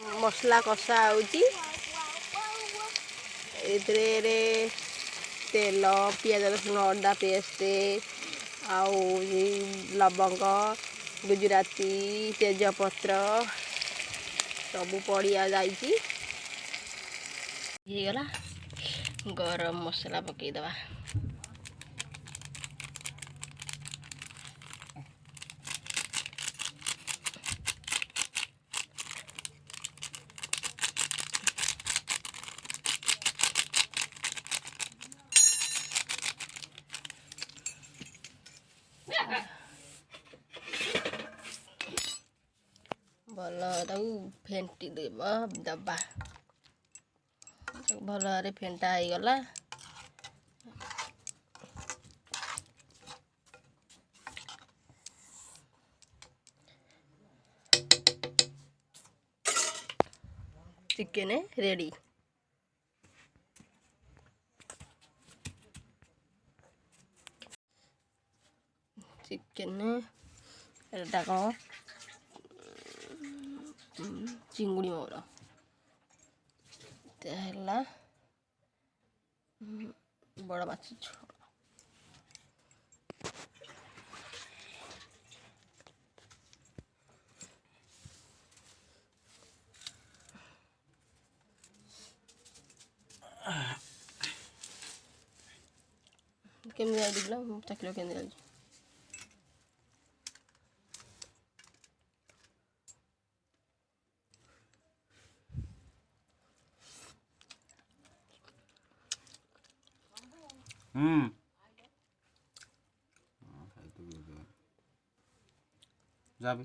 मसला कषा होची एतरे तेल पियाज रसुण अदा पेस्ट आउ लवंग गुजराती तेजपत्र सब पड़िया जाइगला गरम मसला पकईदबा भल फेंटी दबा भल फेंटा हो गला चिकेन रेडी। चिकेन एटा कौन चिंगुड़ी मोर बड़ माछ छोड़ केमी दिखला चाकिल केमी लगे যাবে।